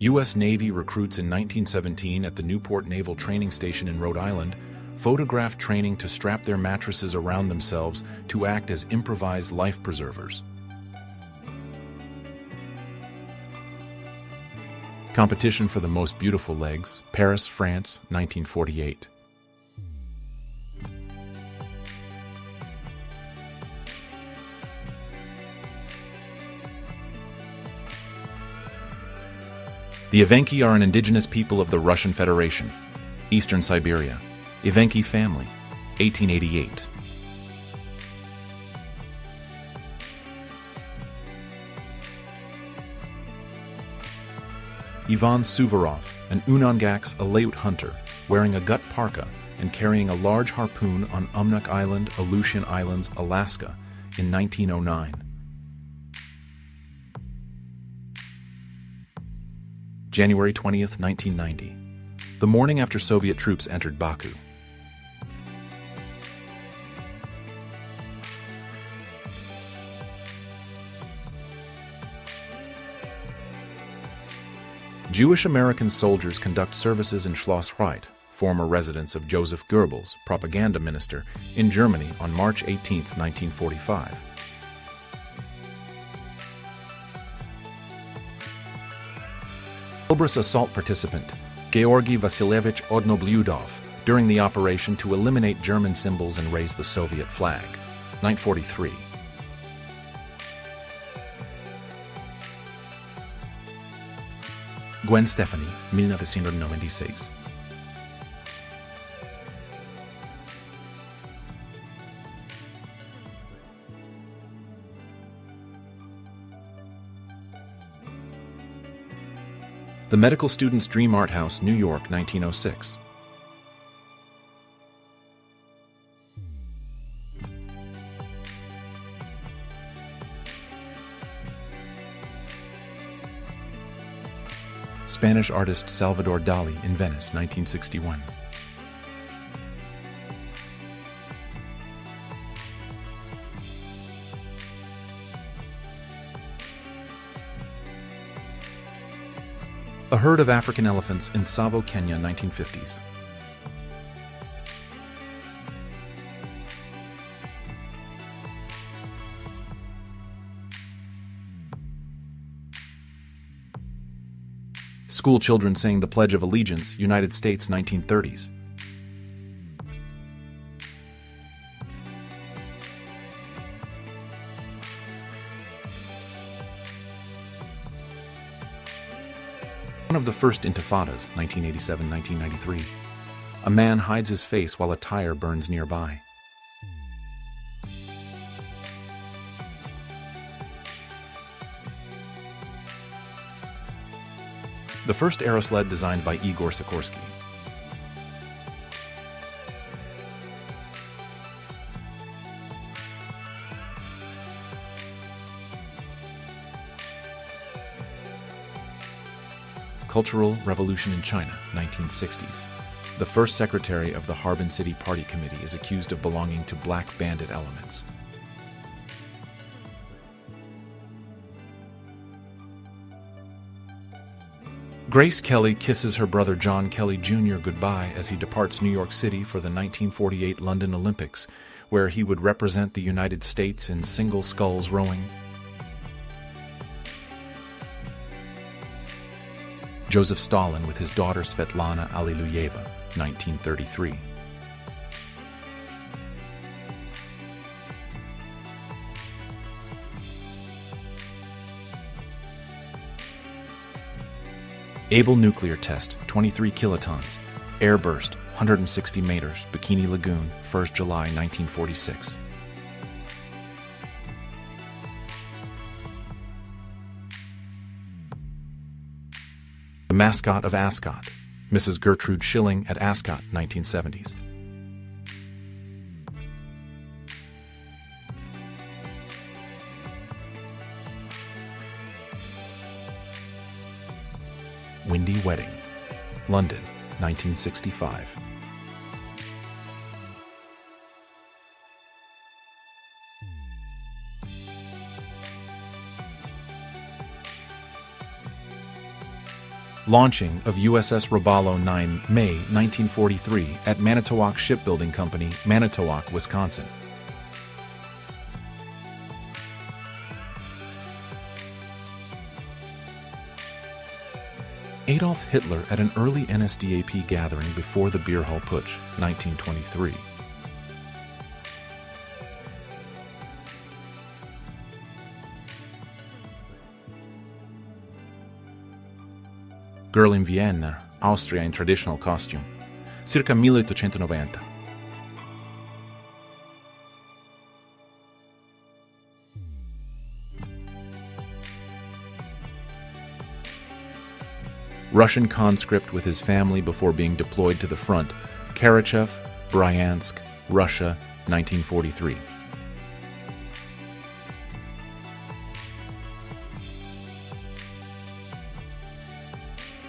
U.S. Navy recruits in 1917 at the Newport Naval Training Station in Rhode Island photographed training to strap their mattresses around themselves to act as improvised life preservers. Competition for the most beautiful legs, Paris, France, 1948. The Evenki are an indigenous people of the Russian Federation, Eastern Siberia. Evenki family, 1888. Ivan Suvorov, an Unangaks Aleut hunter, wearing a gut parka and carrying a large harpoon on Umnuk Island, Aleutian Islands, Alaska, in 1909. January 20th, 1990. The morning after Soviet troops entered Baku. Jewish American soldiers conduct services in Schloss Reit, former residence of Joseph Goebbels, propaganda minister, in Germany on March 18, 1945. Elbrus assault participant, Georgy Vasilievich Odnobliudov, during the operation to eliminate German symbols and raise the Soviet flag, 1943. Gwen Stefani, 1996. The Medical Students' Dream Art House, New York, 1906. Spanish artist Salvador Dali in Venice, 1961. A herd of African elephants in Tsavo, Kenya, 1950s. School children saying the Pledge of Allegiance, United States, 1930s. One of the first intifadas, 1987-1993. A man hides his face while a tire burns nearby. The first aerosled designed by Igor Sikorsky. Cultural Revolution in China, 1960s. The first secretary of the Harbin City Party Committee is accused of belonging to black bandit elements. Grace Kelly kisses her brother John Kelly Jr. goodbye as he departs New York City for the 1948 London Olympics, where he would represent the United States in single sculls rowing. Joseph Stalin with his daughter Svetlana Alliluyeva, 1933. Able nuclear test, 23 kilotons. Air burst, 160 meters, Bikini Lagoon, 1st July 1946. The mascot of Ascot, Mrs. Gertrude Schilling at Ascot, 1970s. Windy Wedding, London, 1965. Launching of USS Robalo 9, May 1943 at Manitowoc Shipbuilding Company, Manitowoc, Wisconsin. Adolf Hitler at an early NSDAP gathering before the Beer Hall Putsch, 1923. Girl in Vienna, Austria in traditional costume, circa 1890. Russian conscript with his family before being deployed to the front, Karachev, Bryansk, Russia, 1943.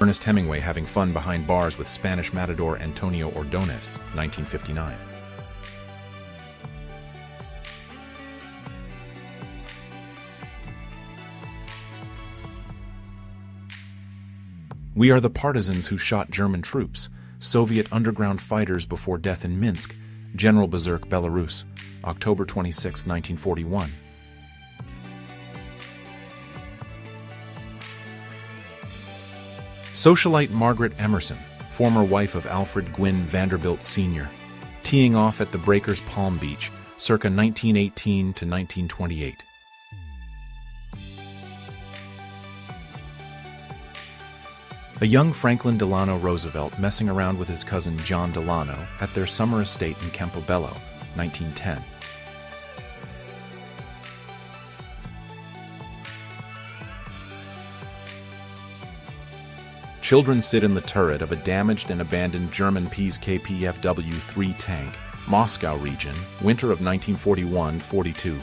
Ernest Hemingway having fun behind bars with Spanish matador Antonio Ordonez, 1959. We are the partisans who shot German troops, Soviet underground fighters before death in Minsk, General Berserk, Belarus, October 26, 1941. Socialite Margaret Emerson, former wife of Alfred Gwynne Vanderbilt Sr., teeing off at the Breakers Palm Beach, circa 1918 to 1928. A young Franklin Delano Roosevelt messing around with his cousin John Delano at their summer estate in Campobello, 1910. Children sit in the turret of a damaged and abandoned German Pease KPFW-3 tank, Moscow region, winter of 1941-42.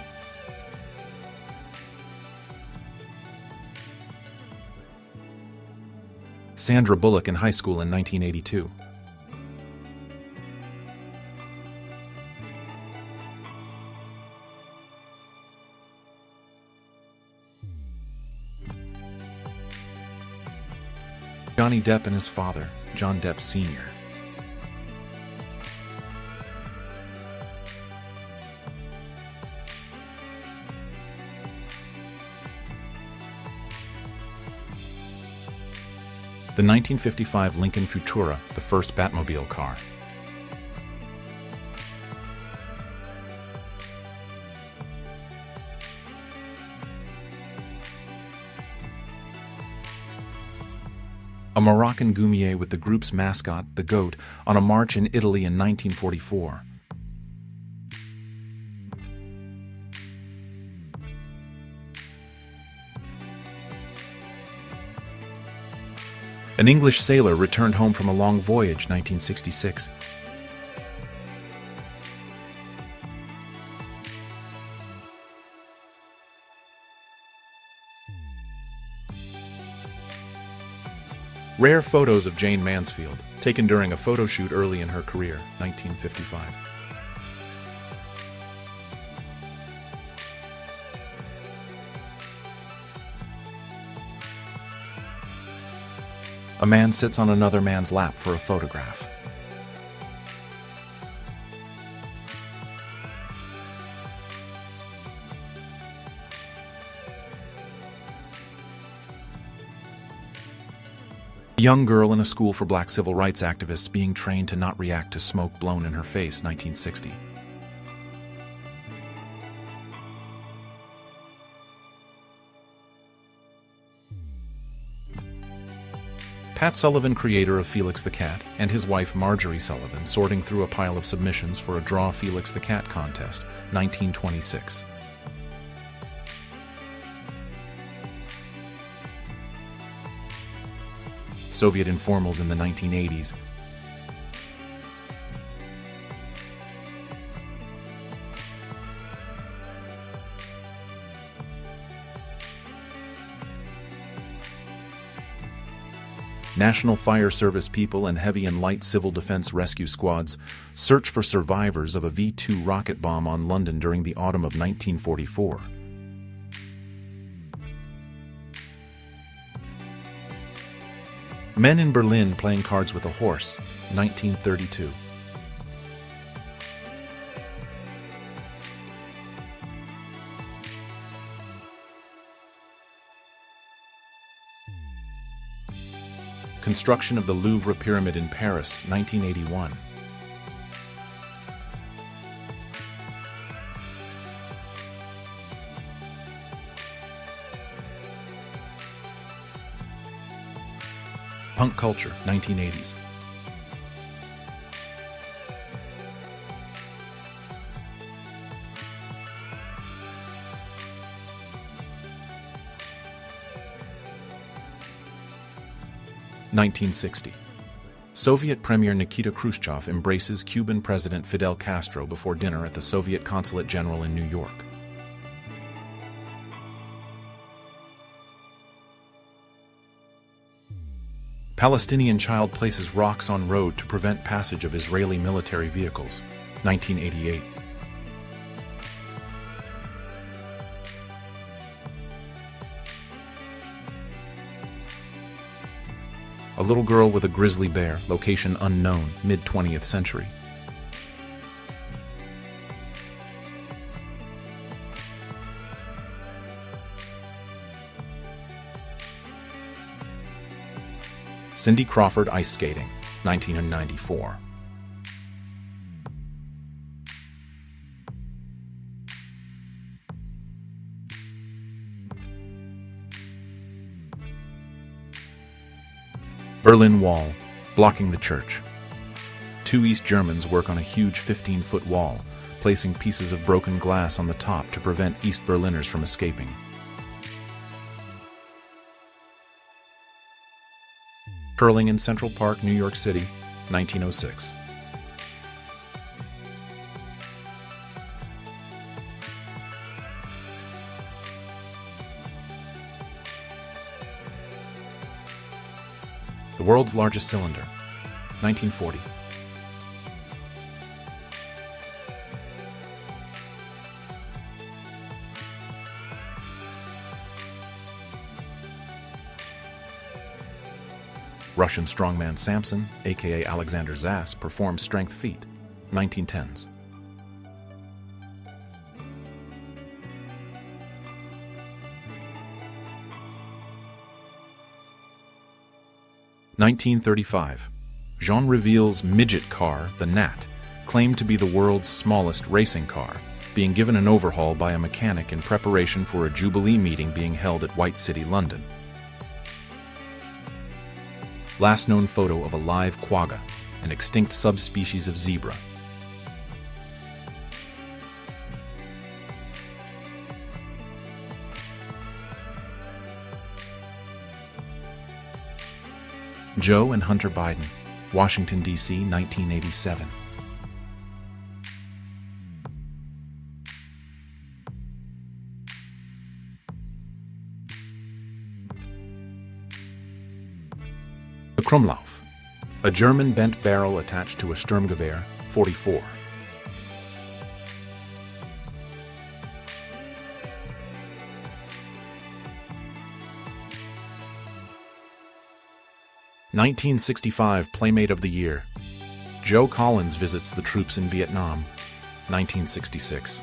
Sandra Bullock in high school in 1982. Johnny Depp and his father, John Depp Sr. The 1955 Lincoln Futura, the first Batmobile car. A Moroccan goumier with the group's mascot, the goat, on a march in Italy in 1944. An English sailor returned home from a long voyage, 1966. Rare photos of Jane Mansfield, taken during a photo shoot early in her career, 1955. A man sits on another man's lap for a photograph. A young girl in a school for black civil rights activists being trained to not react to smoke blown in her face, 1960. Pat Sullivan, creator of Felix the Cat, and his wife Marjorie Sullivan sorting through a pile of submissions for a Draw Felix the Cat contest, 1926. Soviet informals in the 1980s. National Fire Service people and heavy and light civil defense rescue squads search for survivors of a V-2 rocket bomb on London during the autumn of 1944. Men in Berlin playing cards with a horse, 1932. Construction of the Louvre Pyramid in Paris, 1981. Punk culture, 1980s. (1960) Soviet Premier Nikita Khrushchev embraces Cuban President Fidel Castro before dinner at the Soviet Consulate General in New York. Palestinian child places rocks on road to prevent passage of Israeli military vehicles, 1988. A little girl with a grizzly bear, location unknown, mid-20th century. Cindy Crawford ice skating, 1994. Berlin Wall, blocking the church. Two East Germans work on a huge 15-foot wall, placing pieces of broken glass on the top to prevent East Berliners from escaping. Curling in Central Park, New York City, 1906. The world's largest cylinder, 1940. Russian strongman Samson, aka Alexander Zas, performed strength feat, 1910s. (1935) Jean reveals midget car, the Gnat, claimed to be the world's smallest racing car, being given an overhaul by a mechanic in preparation for a Jubilee meeting being held at White City, London. Last known photo of a live quagga, an extinct subspecies of zebra. Joe and Hunter Biden, Washington, D.C., 1987. The Krummlauf, a German bent barrel attached to a Sturmgewehr, 44. (1965) Playmate of the Year. Joe Collins visits the troops in Vietnam, 1966.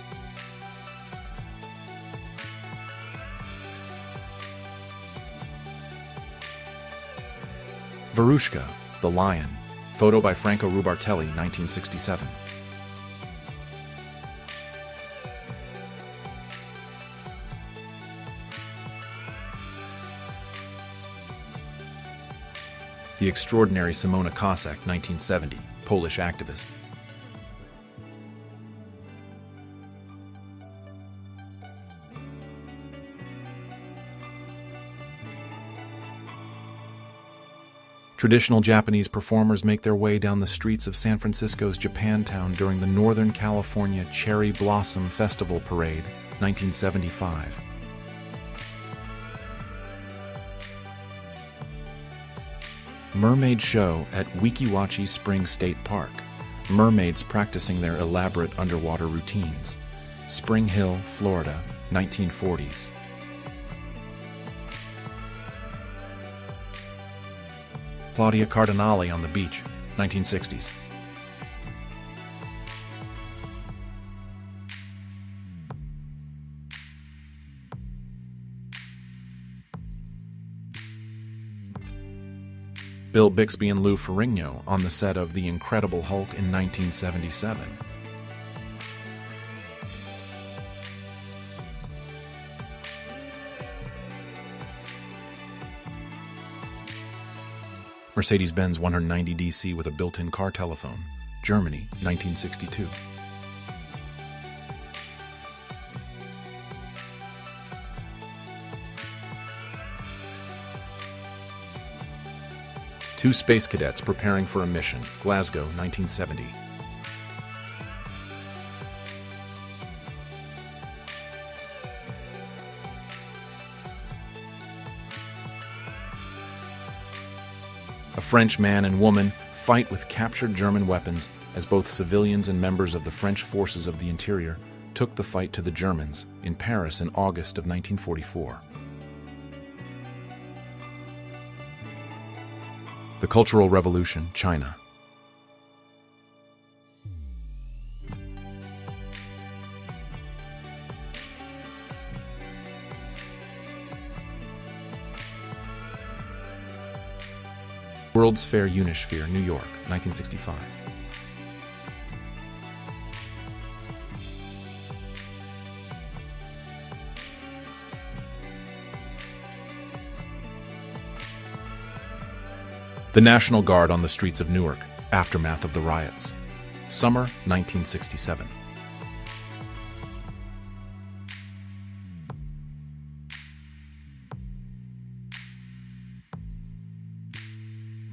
Verushka, the Lion. Photo by Franco Rubartelli, 1967. The Extraordinary Simona Kossak, 1970, Polish activist. Traditional Japanese performers make their way down the streets of San Francisco's Japantown during the Northern California Cherry Blossom Festival Parade, 1975. Mermaid show at Wekiwachi Spring State Park. Mermaids practicing their elaborate underwater routines. Spring Hill, Florida, 1940s. Claudia Cardinale on the beach, 1960s. Bill Bixby and Lou Ferrigno on the set of The Incredible Hulk in 1977. Mercedes-Benz 190 DC with a built-in car telephone, Germany, 1962. Two space cadets preparing for a mission, Glasgow, 1970. A French man and woman fight with captured German weapons as both civilians and members of the French forces of the interior took the fight to the Germans in Paris in August of 1944. The Cultural Revolution, China. World's Fair Unisphere, New York, 1965. The National Guard on the streets of Newark, aftermath of the riots. Summer, 1967.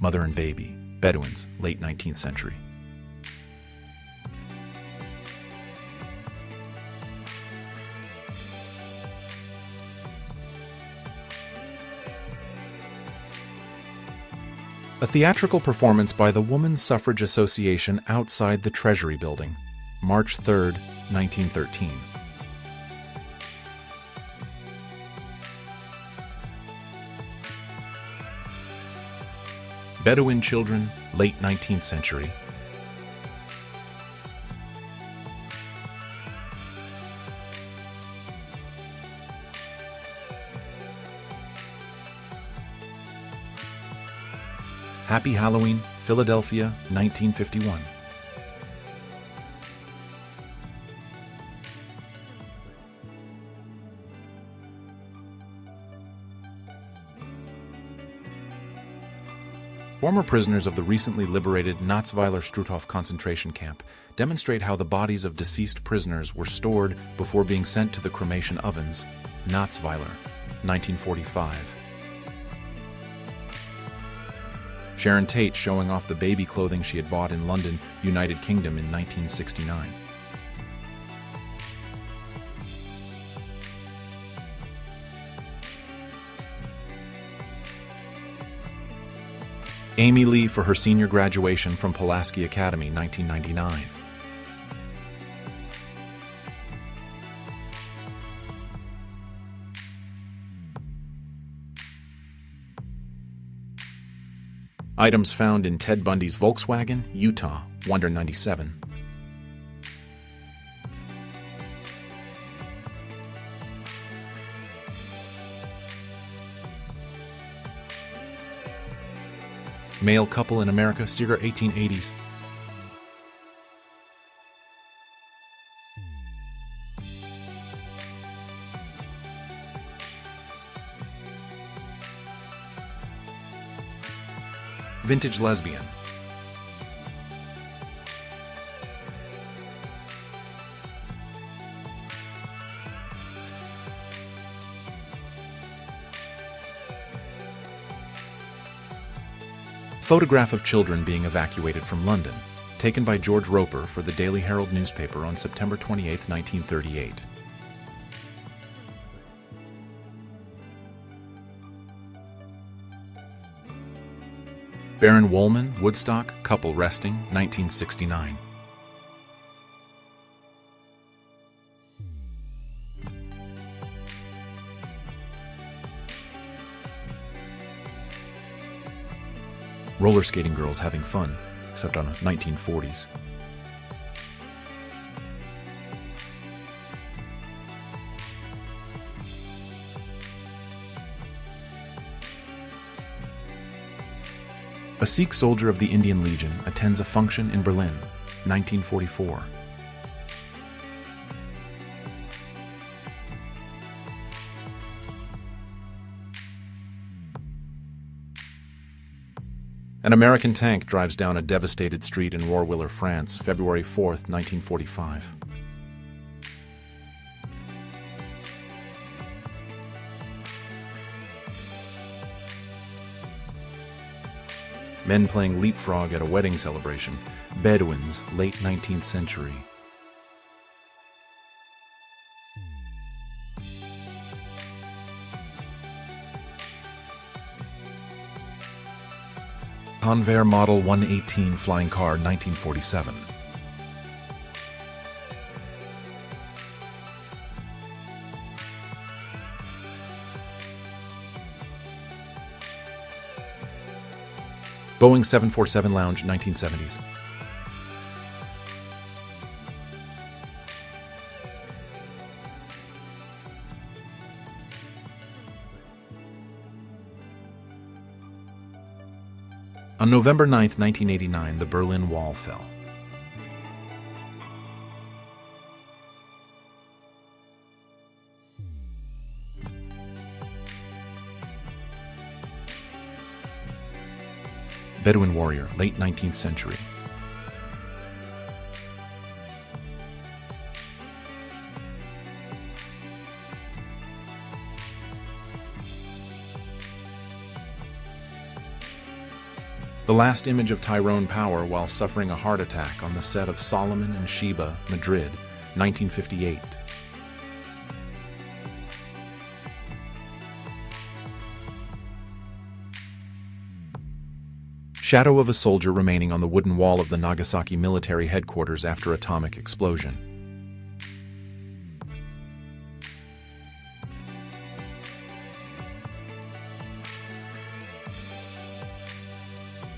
Mother and Baby, Bedouins, late 19th century. A theatrical performance by the Women's Suffrage Association outside the Treasury Building, March 3, 1913. Bedouin children, late 19th century. Happy Halloween, Philadelphia, 1951. Former prisoners of the recently liberated Natzweiler-Struthof concentration camp demonstrate how the bodies of deceased prisoners were stored before being sent to the cremation ovens. Natzweiler, 1945. Sharon Tate showing off the baby clothing she had bought in London, United Kingdom in 1969. Amy Lee for her senior graduation from Pulaski Academy, 1999. Items found in Ted Bundy's Volkswagen, Utah, Wonder 97. Male couple in America, Cigar 1880s. Vintage lesbian. Photograph of children being evacuated from London, taken by George Roper for the Daily Herald newspaper on September 28, 1938. Baron Woolman, Woodstock, couple resting, 1969. roller skating girls having fun, except on a 1940s. A Sikh soldier of the Indian Legion attends a function in Berlin, 1944. An American tank drives down a devastated street in Rohrwiller, France, February 4, 1945. Men playing leapfrog at a wedding celebration. Bedouins, late 19th century. Convair Model 118 flying car, 1947. Boeing 747 Lounge, 1970s. On November 9, 1989, the Berlin Wall fell. Bedouin warrior, late 19th century. The last image of Tyrone Power while suffering a heart attack on the set of Solomon and Sheba, Madrid, 1958. Shadow of a soldier remaining on the wooden wall of the Nagasaki military headquarters after atomic explosion.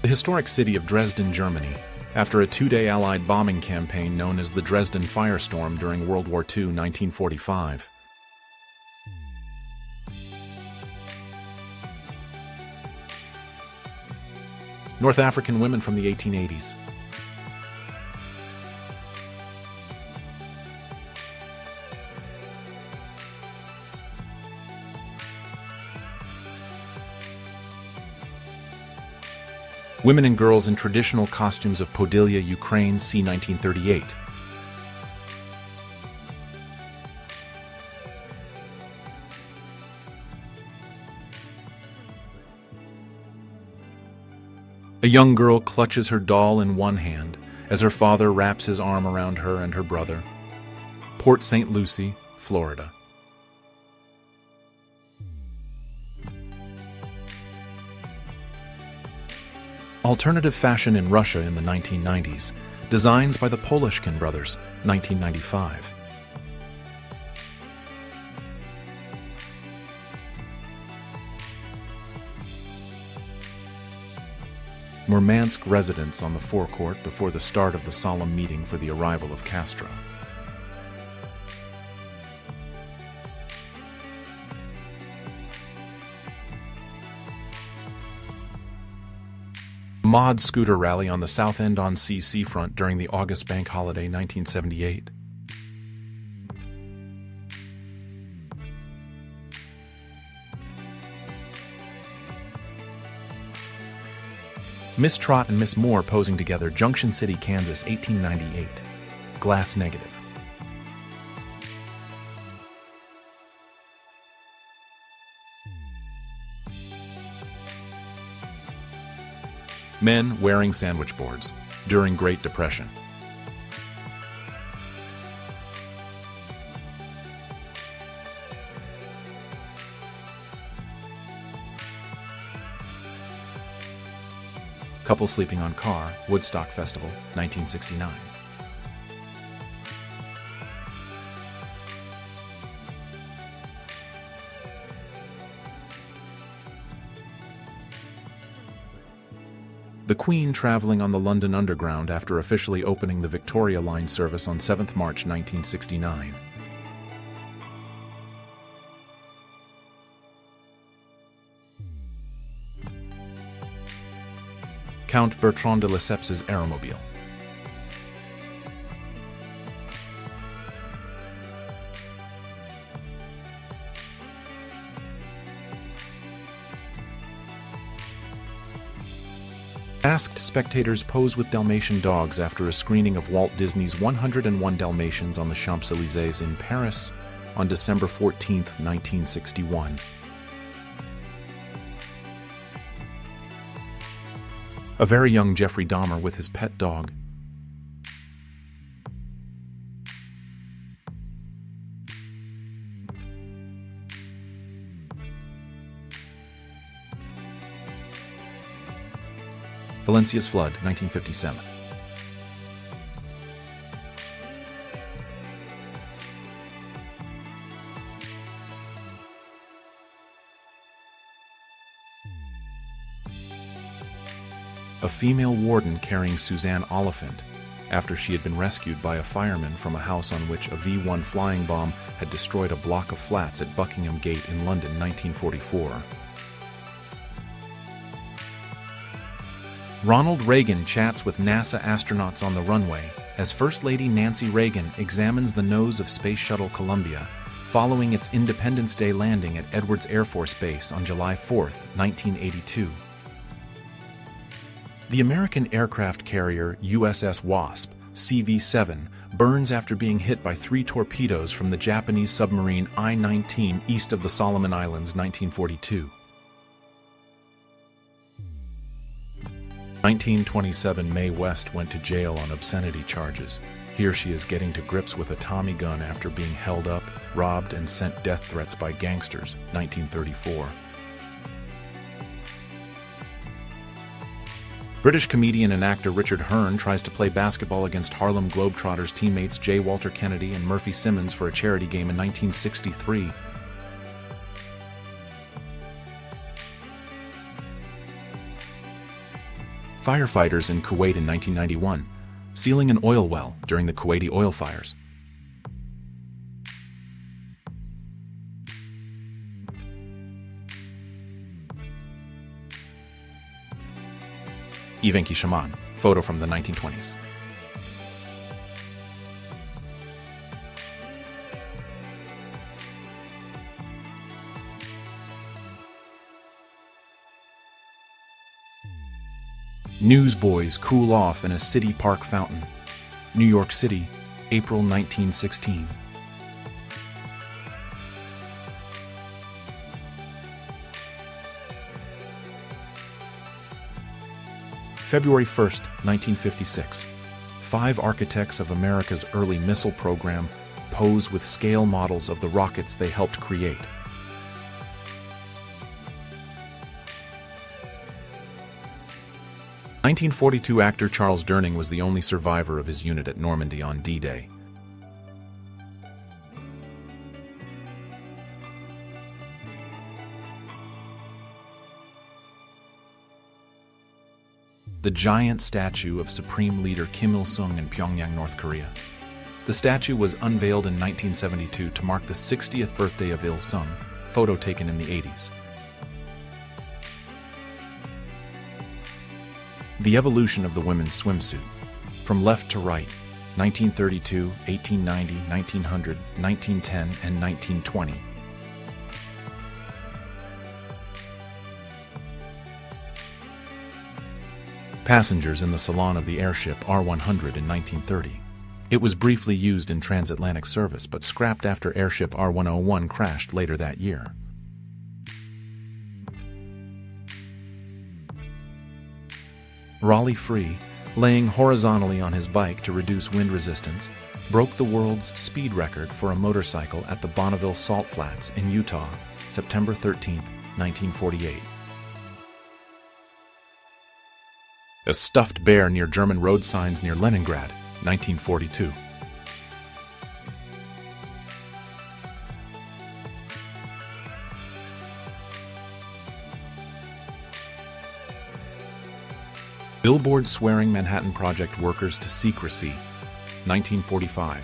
The historic city of Dresden, Germany, after a two-day Allied bombing campaign known as the Dresden Firestorm during World War II, 1945. North African women from the 1880s. Women and girls in traditional costumes of Podillia, Ukraine, c. 1938. A young girl clutches her doll in one hand as her father wraps his arm around her and her brother. Port St. Lucie, Florida. Alternative fashion in Russia in the 1990s. Designs by the Polishkin brothers, 1995. Murmansk residence on the forecourt before the start of the solemn meeting for the arrival of Castro. Mod scooter rally on the South End on Sea seafront during the August Bank Holiday 1978. Miss Trott and Miss Moore posing together, Junction City, Kansas, 1898. Glass negative. Men wearing sandwich boards during Great Depression. Couple sleeping on car, Woodstock Festival, 1969. the Queen traveling on the London Underground after officially opening the Victoria Line service on 7th March 1969. Count Bertrand de Lesseps's aeromobile. Masked spectators pose with Dalmatian dogs after a screening of Walt Disney's 101 Dalmatians on the Champs-Élysées in Paris on December 14, 1961. A very young Jeffrey Dahmer with his pet dog. Valencia's flood, 1957. A female warden carrying Suzanne Oliphant after she had been rescued by a fireman from a house on which a V-1 flying bomb had destroyed a block of flats at Buckingham Gate in London, 1944. Ronald Reagan chats with NASA astronauts on the runway as First Lady Nancy Reagan examines the nose of Space Shuttle Columbia following its Independence Day landing at Edwards Air Force Base on July 4, 1982. The American aircraft carrier USS Wasp, CV-7, burns after being hit by 3 torpedoes from the Japanese submarine I-19 east of the Solomon Islands, 1942. 1927 Mae West went to jail on obscenity charges. Here she is getting to grips with a Tommy gun after being held up, robbed, and sent death threats by gangsters, 1934. British comedian and actor Richard Hearn tries to play basketball against Harlem Globetrotters teammates J. Walter Kennedy and Murphy Simmons for a charity game in 1963. Firefighters in Kuwait in 1991, sealing an oil well during the Kuwaiti oil fires. Evenki Shaman, photo from the 1920s. Newsboys cool off in a city park fountain. New York City, April 1916. February 1st, 1956. 5 architects of America's early missile program pose with scale models of the rockets they helped create. The 1942 actor Charles Durning was the only survivor of his unit at Normandy on D-Day. The giant statue of Supreme Leader Kim Il-sung in Pyongyang, North Korea. The statue was unveiled in 1972 to mark the 60th birthday of Il-sung, photo taken in the 80s. The evolution of the women's swimsuit. From left to right, 1932, 1890, 1900, 1910, and 1920. Passengers in the salon of the airship R-100 in 1930. It was briefly used in transatlantic service but scrapped after airship R-101 crashed later that year. Raleigh Free, laying horizontally on his bike to reduce wind resistance, broke the world's speed record for a motorcycle at the Bonneville Salt Flats in Utah, September 13, 1948. A stuffed bear near German road signs near Leningrad, 1942. Billboard swearing Manhattan Project workers to secrecy, 1945.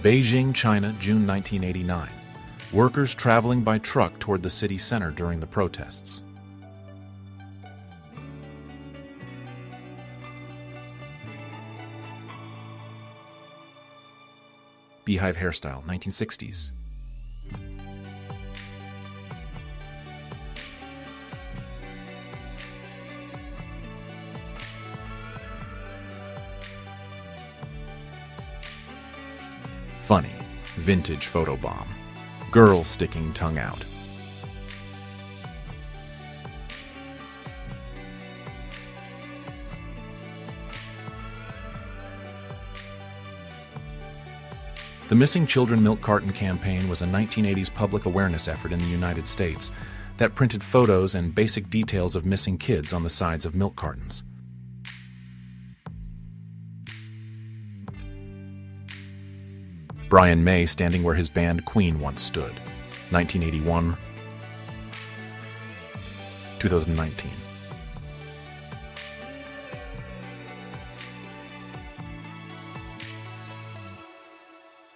Beijing, China, June 1989. Workers traveling by truck toward the city center during the protests. Beehive hairstyle, 1960s. Funny, vintage photobomb. Girl sticking tongue out. The Missing Children Milk Carton campaign was a 1980s public awareness effort in the United States that printed photos and basic details of missing kids on the sides of milk cartons. Brian May standing where his band Queen once stood, 1981, 2019.